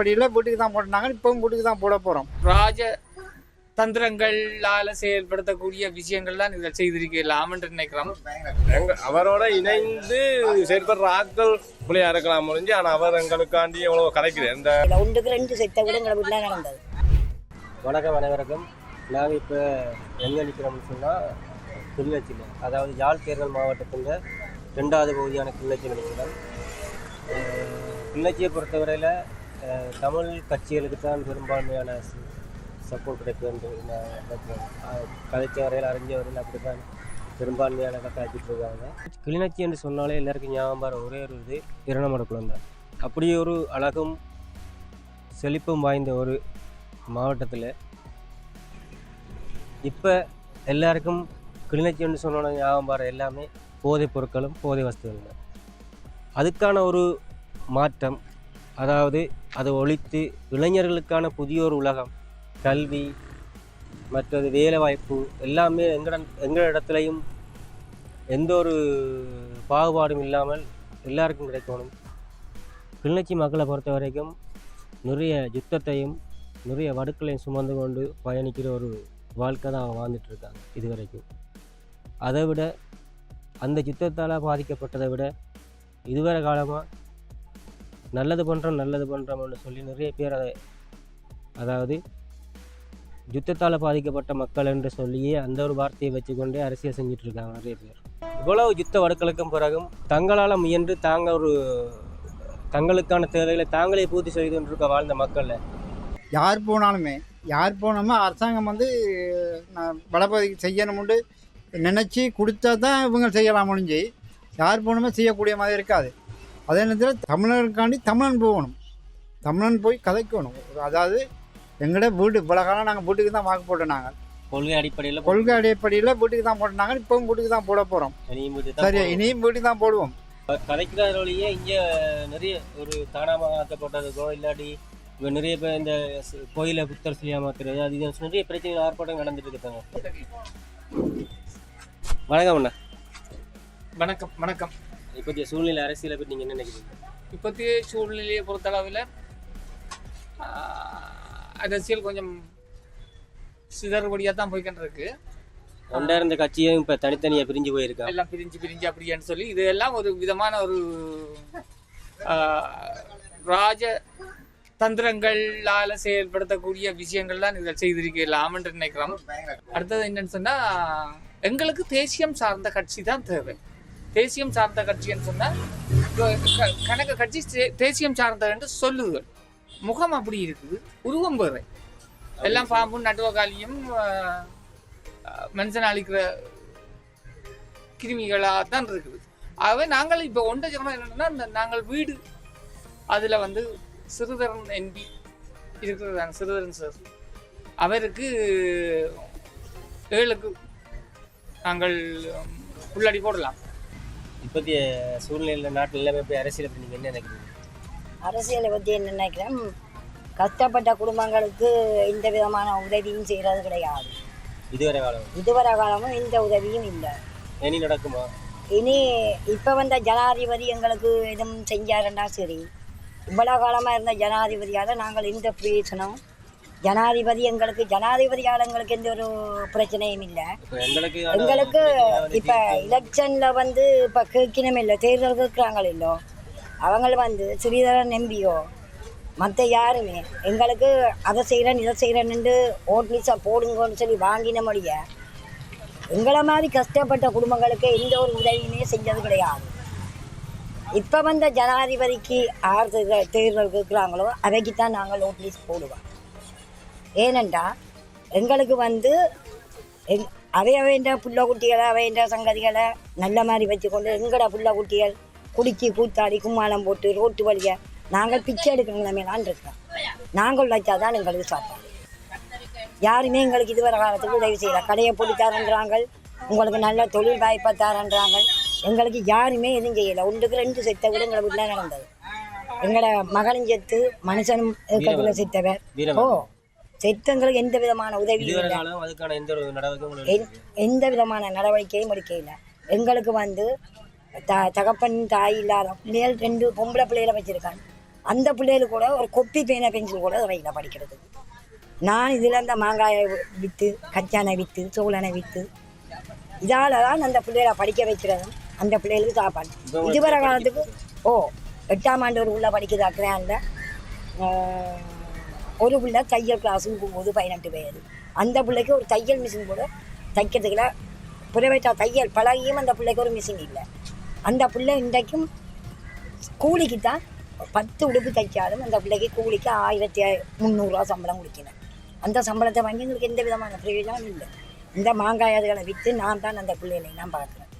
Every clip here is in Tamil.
படியில் வீட்டுக்கு தான் போட்டாங்க, இப்பவும் வீட்டுக்கு தான் போட போகிறோம். ராஜ தந்திரங்களால செயல்படுத்தக்கூடிய விஷயங்கள்லாம் நீங்கள் செய்திருக்கலாம் என்று நினைக்கிறோம். அவரோட இணைந்து செயல்படுற ஆட்கள் பிள்ளையா இருக்கலாம் முடிஞ்சு, ஆனால் அவர் எங்களுக்காண்டி எவ்வளவு கலைக்கிறேன். இந்த ஒன்றுக்கு ரெண்டு செத்த கூட எங்களை வீட்டில் நடந்தது. வணக்கம் அனைவருக்கும். நாங்கள் இப்போ எங்கே நிற்கிறோம்னு சொன்னால் கிளிநொச்சியில், அதாவது யாழ் தேர்தல் மாவட்டத்தின் 2வது பகுதியான கிளிநொச்சியில் நிற்கிறோம். கிளிநொச்சியை பொறுத்தவரையில் தமிழ் கட்சிகளுக்கு தான் பெரும்பான்மையான சப்போர்ட் கிடைக்கும் என்று நான் நினைக்கிறேன். கதைச்ச வரையில் அறிஞ்ச வரையில் அப்படி தான் பெரும்பான்மையான கட்டாச்சிட்டு இருக்காங்க. கிளிநொச்சி என்று சொன்னாலே எல்லாருக்கும் ஞாபகம் வர ஒரே ஒரு இது இரணமடக்குளம் தான். அப்படியே ஒரு அழகும் செழிப்பும் வாய்ந்த ஒரு மாவட்டத்தில் இப்போ எல்லாருக்கும் கிளிநொச்சி என்று சொன்னோட ஞாபகம் வர எல்லாமே போதைப் பொருட்களும் போதை வஸ்துகளும். அதுக்கான ஒரு மாற்றம், அதாவது அதை ஒழித்து இளைஞர்களுக்கான புதிய ஒரு உலகம், கல்வி, மற்றது வேலைவாய்ப்பு எல்லாமே எங்கள் இடத்துலையும் எந்த ஒரு பாகுபாடும் இல்லாமல் எல்லாருக்கும் கிடைக்கணும். கிளிநொச்சி மக்களை பொறுத்த வரைக்கும் நிறைய யுத்தத்தையும் நிறைய வடுக்களையும் சுமந்து கொண்டு பயணிக்கிற ஒரு வாழ்க்கை தான் அவங்க வாழ்ந்துட்டுருக்காங்க இது வரைக்கும். அதை விட அந்த யுத்தத்தால் பாதிக்கப்பட்டதை விட இதுவரை காலமாக நல்லது பண்ணுறோம்னு சொல்லி நிறைய பேர் அதாவது யுத்தத்தால் பாதிக்கப்பட்ட மக்கள் என்று சொல்லியே அந்த ஒரு வார்த்தையை வச்சுக்கொண்டே அரசியல் செஞ்சிட்ருக்காங்க நிறைய பேர். இவ்வளவு யுத்த வடுக்களுக்கும் பிறகும் தங்களால் முயன்று தங்களுக்கான தேவைகளை தாங்களே பூர்த்தி செய்து கொண்டிருக்க வாழ்ந்த மக்கள் யார் போனாலுமே அரசாங்கம் வடபகுதிக்கு செய்யணும்னு நினச்சி கொடுத்தா தான் இவங்க செய்யலாம் முடிஞ்சு, யார் போகணுமே செய்யக்கூடிய மாதிரி இருக்காது. அதே நேரத்தில் தமிழருக்காண்டி தமிழன் போய் கதைக்கணும். அதாவது எங்கள்ட வீடு இவ்வளோ காலம் நாங்கள் வீட்டுக்கு தான் வாக்கு போட்டோம். நாங்கள் கொள்கை அடிப்படையில் வீட்டுக்கு தான் போட்டோம். இப்போவும் வீட்டுக்கு தான் போட போகிறோம். சரியா, இனியும் வீட்டுக்கு தான் போடுவோம். கதைக்கிறதுலேயே இங்கே நிறைய ஒரு தானாக ஆக்கப்பட்டதுக்கோ இல்லாட்டி இப்போ நிறைய பேர் இந்த கோயிலை புத்தர் சிலையாக மாற்றுறது, அது நிறைய பிரச்சனைகள் ஆர்ப்பாட்டம் நடந்துட்டு இருக்காங்க. வணக்கம் அண்ணா. வணக்கம். இப்போதைய சூழ்நிலை அரசியலை பற்றி நீங்கள் என்ன நினைக்கிறீங்க? இப்போதைய சூழ்நிலையை பொறுத்தளவில் அரசியல் கொஞ்சம் சிதறுபடியாக தான் போய்கிட்டு இருக்கு. இருந்த கட்சியும் இப்போ தனித்தனியாக பிரிஞ்சு போயிருக்கா, எல்லாம் பிரிஞ்சு அப்படின்னு சொல்லி இது எல்லாம் ஒரு விதமான ஒரு ராஜ தந்திரங்களால செயல்படுத்தக்கூடிய விஷயங்கள்லாம் நீங்கள் செய்திருக்கலாம் என்று நினைக்கிறோம். அடுத்தது என்னன்னு சொன்னால், எங்களுக்கு தேசியம் சார்ந்த கட்சி தான் தேவை. தேசியம் சார்ந்த கட்சின்னு சொன்னால் கணக்கு கட்சி தேசியம் சார்ந்த என்று சொல்லுங்கள், முகம் அப்படி இருக்குது, உருவம் வேறு, எல்லாம் பாம்பும் நடுவகாலியும் மனுஷன் அழிக்கிற கிருமிகளாக தான் இருக்குது. ஆகவே நாங்கள் இப்போ ஒன்றை சொன்னால் என்னென்னா, நாங்கள் வீடு அதில் சிறுதரன் என்பி இருக்கிறதாங்க, சிறுதரன் சார் அவருக்கு 7க்கு நாங்கள் உள்ளடி போடலாம். இப்போதைய சூழ்நிலையில் நாட்டில் எல்லாமே போய் அரசியலை பற்றி நீங்கள் என்ன நினைக்கிறீங்க? அரசியலை பற்றி என்ன நினைக்கிறேன், கஷ்டப்பட்ட குடும்பங்களுக்கு எந்த விதமான உதவியும் செய்கிறது கிடையாது. இதுவரை காலமும் எந்த உதவியும் இல்லை. இனி நடக்குமா? இனி இப்போ ஜனாதிபதி எங்களுக்கு எதுவும் செஞ்சாருன்னா சரி, இவ்வளோ காலமாக இருந்த ஜனாதிபதியால் நாங்கள் எந்த பிரயோஜனம், ஜனாதிபதியால் எங்களுக்கு எந்த ஒரு பிரச்சனையும் இல்லை. எங்களுக்கு இப்போ எலெக்ஷனில் இப்போ கேட்கணும் இல்லை, தேர்தல் கேட்குறாங்களோ இல்லோ, அவங்க ஸ்ரீதரன் எம்பியோ மற்ற யாருமே எங்களுக்கு அதை செய்கிறேன் இதை செய்கிறேன்னு ஓட்லிஸாக போடுங்கன்னு சொல்லி வாங்கின முடிய எங்களை மாதிரி கஷ்டப்பட்ட குடும்பங்களுக்கு எந்த ஒரு உதவியுமே செஞ்சது கிடையாது. இப்போ ஜனாதிபதிக்கு யார் தேர்தல் கேட்குறாங்களோ அவைக்கு தான் நாங்கள் நோட்டீஸ் போடுவோம். ஏனென்றால் எங்களுக்கு அவையவேண்ட புள்ள குட்டிகளை அவையண்ட சங்கதிகளை நல்ல மாதிரி வச்சுக்கொண்டு எங்களோட புள்ள குட்டிகள் குடிச்சு கூத்தாடி கும்மாளம் போட்டு ரோட்டு வழியை நாங்கள் பிச்சை எடுக்கணுங்களாமேலான் இருக்கோம். நாங்கள் வச்சாதான் எங்களுக்கு சாப்பாடு. யாருமே எங்களுக்கு இதுவரை காலத்துக்கு உதவி செய்யலை. கடையை போட்டு தரன்றாங்க, உங்களுக்கு நல்ல தொழில் வாய்ப்பை தரன்றாங்க, எங்களுக்கு யாருமே எதுவும் செய்யலை. 1க்கு 2 செத்த கூட எங்களை வீட்டில் நடந்தது. எங்களோட மகனும் செத்து மனுஷனும் கட்டில் செத்தவர். செத்தங்களுக்கு எந்த விதமான உதவியும் இல்லை, எந்த விதமான நடவடிக்கையும் எடுக்கல. எங்களுக்கு தகப்பன் தாய் இல்லாத பிள்ளைகள் 2 பொம்பளை பிள்ளைகளை வச்சுருக்காங்க. அந்த பிள்ளைகளுக்கு கூட ஒரு கொப்பி பேனை பென்சில் கூட வரையில படிக்கிறது. நான் இதில் அந்த மாங்காயை விற்று, கச்சானை விற்று, சோளனை விற்று, இதால் தான் அந்த பிள்ளைகளை படிக்க வைக்கிறதும் அந்த பிள்ளைகளுக்கு சாப்பாடு. இதுவரை காலத்துக்கு 8ஆம் ஆண்டு ஒரு பிள்ளை படிக்குது அக்கறையாண்ட, ஒரு பிள்ளை தையல் கிளாஸுக்கு போகும்போது 18 வயது. அந்த பிள்ளைக்கு ஒரு தையல் மிஷின் கூட தைக்கிறதுக்குல புறவைட்டா தையல் பழகியும் அந்த பிள்ளைக்கு ஒரு மிஷின் இல்லை. அந்த பிள்ளை இன்றைக்கும் கூலிக்கு தான் 10 உடுப்பு தைச்சாலும் அந்த பிள்ளைக்கு கூலிக்கு 1300 சம்பளம் கொடுக்கணும். அந்த சம்பளத்தை வாங்கி எங்களுக்கு எந்த விதமான பிரயோஜனம் இல்லை. இந்த மாங்காய் அதுகளை விற்று நான் தான் அந்த பிள்ளைகளை நான் பார்க்குறேன்.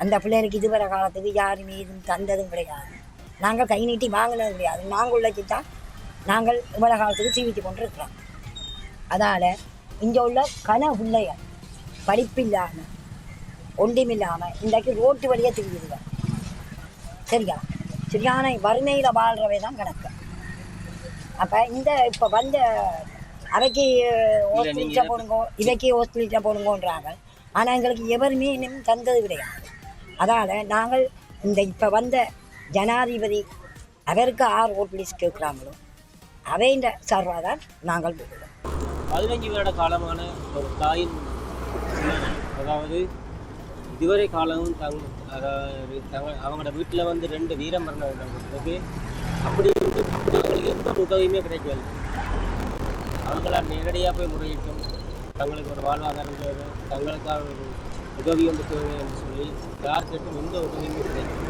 அந்த பிள்ளைகளுக்கு இதுவரை காலத்துக்கு யாருமே எதுவும் தந்ததும் கிடையாது. நாங்கள் கை நீட்டி வாங்கினதும் கிடையாது. நாங்கள் உழைச்சி தான் நாங்கள் இவ்வளோ காலத்துக்கு சீவிட்டு கொண்டு இருக்கிறோம். அதனால் இங்கே உள்ள பிள்ளைகள் படிப்பில்லாமல் ஒன்றுமில்லாமல் இன்றைக்கு ரோட்டு வழியாக திரியுதுங்க. சரியா? சரியான வறுமையில் வாழ்கிறவை தான் கணக்கு. அப்போ இப்போ வந்த அவைக்கு ஹாஸ்பிட்டலில் போடுங்கோ, இவைக்கு ஹாஸ்பிட்டலில் போடுங்கோன்றாங்க. ஆனால் எங்களுக்கு எவருமே இன்னும் தந்தது கிடையாது. அதனால் நாங்கள் இப்போ வந்த ஜனாதிபதி அவருக்கு 6 ஹாஸ்பிட்டல்ஸ் கேட்குறாங்களோ அவைன்ற சார்பாக தான் நாங்கள் போடுவோம். 15 வருட காலமான ஒரு தாயின், அதாவது இதுவரை காலமும் அவங்களோட வீட்டில் வந்து 2 வீரமரணம் நடந்ததுக்கு அப்படி அவங்களுக்கு எந்த உதவியுமே கிடைக்காது. அவங்களால் நேரடியாக போய் முறையிட்டும் தங்களுக்கு ஒரு வாழ்வாதாரம் தேவை, தங்களுக்காக ஒரு உதவி வந்து தேவை என்று சொல்லி யார் கேட்டும் எந்த உதவியுமே கிடைக்கும்.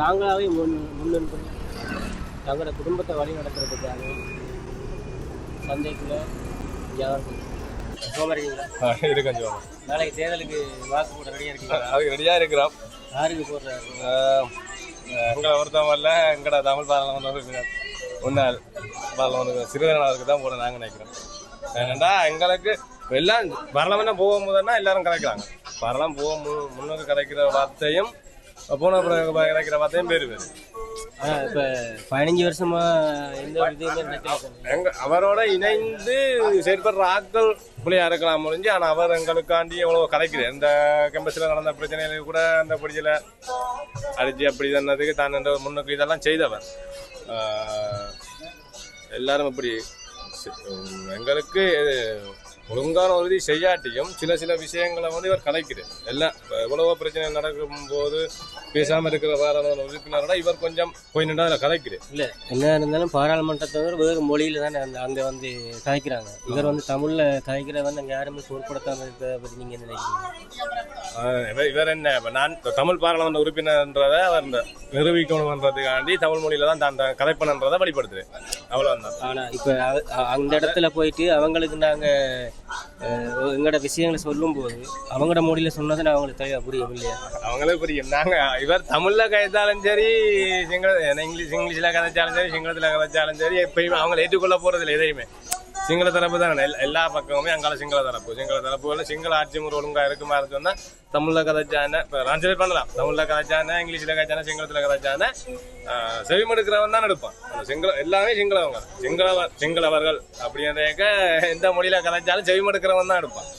தாங்களாகவே முன்னின்று தங்களோட குடும்பத்தை வழி நடத்துறதுக்காக சந்தைக்குள்ள இருக்கோம். நாளைக்கு தேர்தலுக்கு வாக்கு போட ரெடியாக இருக்கீங்க? அதுக்கு ரெடியாக இருக்கிறோம். யாருக்கு போடுறாரு? எங்களை ஒருத்தவரில் எங்களோட தமிழ் பாராளுமன்ற முன்னாள் பாராளுமன்ற சிறுவர்களுக்கு தான் போட நாங்கள் நினைக்கிறோம். ஏன்னா எங்களுக்கு எல்லாம் பாராளுமன்றம் போகும்போதுன்னா எல்லாரும் கலைக்கிறாங்க. பாராளுமன்றம் முன்னுக்கு கிடைக்கிற வார்த்தையும் போன கிடைக்கிற வார்த்தையும் வேறு வேறு. இப்போ 15 வருஷமா அவரோட இணைந்து செயற்படுற ஆட்கள் பிள்ளையா இருக்கலாம் முடிஞ்சு. ஆனால் அவர் எங்களுக்காண்டி எவ்வளோ கலைக்கிறேன். இந்த கேம்பஸில் நடந்த பிரச்சனைகளுக்கு கூட அந்த பிடிச்சில் அடிச்சு அப்படி தன்னதுக்கு தான் என்ற முன்னுக்கு இதெல்லாம் செய்தவர். எல்லாரும் இப்படி எங்களுக்கு ஒழுங்கான உறுதி செய்யாட்டியும் சில விஷயங்களை வந்து இவர் கலைக்கிறார். எல்லாம் எவ்வளவோ பிரச்சனை நடக்கும்போது பேசாமல் இருக்கிற பாராளுமன்ற உறுப்பினரோட இவர் கொஞ்சம் போய் நின்று அதில் கலைக்கிறார். இல்லை, என்ன இருந்தாலும் பாராளுமன்றத்தை வேறு மொழியில் தானே அங்கே வந்து கலைக்கிறாங்க. இவர் வந்து தமிழில் கலைக்கிற வந்து அங்கே யாருமே பொருட்படுத்தாமல் இருக்கிறத பற்றி நீங்கள் என்ன நினைக்கிறீங்க? இவர் என்ன, நான் தமிழ் பாராளுமன்ற உறுப்பினர்ன்றதை அவர் நிரூபிக்கணுன்றதுக்காண்டி தமிழ் மொழியில தான் தான் கலைப்பனன்றதை வெளிப்படுத்துறேன். அவ்வளோதான். ஆனால் இப்போ அந்த இடத்துல போயிட்டு அவங்களுக்கு நாங்கள் எங்களோட விஷயங்களை சொல்லும்போது அவங்களோட மொழியில் சொன்னது நான் அவங்களுக்கு தெளிவாக புரியும் இல்லையா? அவங்களுக்கு புரியும். நாங்கள் இவர் தமிழில் கதைத்தாலும் சரி, இங்கிலீஷில் கதைச்சாலும் சரி, சிங்களத்தில் கதைச்சாலும் சரி, எப்பயுமே அவங்களை ஏற்றுக்கொள்ள போகிறதில்ல. எதையுமே சிங்கள தரப்பு தான். எல்லா பக்கமுமே அங்கால சிங்கள தரப்புகளில் சிங்கள ஆட்சி முறை ஒழுங்காக இருக்குமா சொன்னால் தமிழில் கதைச்சானே இப்போ டிரான்ஸ்லேட் பண்ணலாம். தமிழில் கதைச்சானே, இங்கிலீஷில் கதைச்சானே, சிங்களத்தில் கதைச்சானே செவிமடுக்கிறவன் தான் எடுப்பான். சிங்கள எல்லாமே சிங்களவர்கள் அப்படின்றக்க எந்த மொழியில் கதைச்சாலும் செவிமடுக்கிறவன் தான் எடுப்பான்.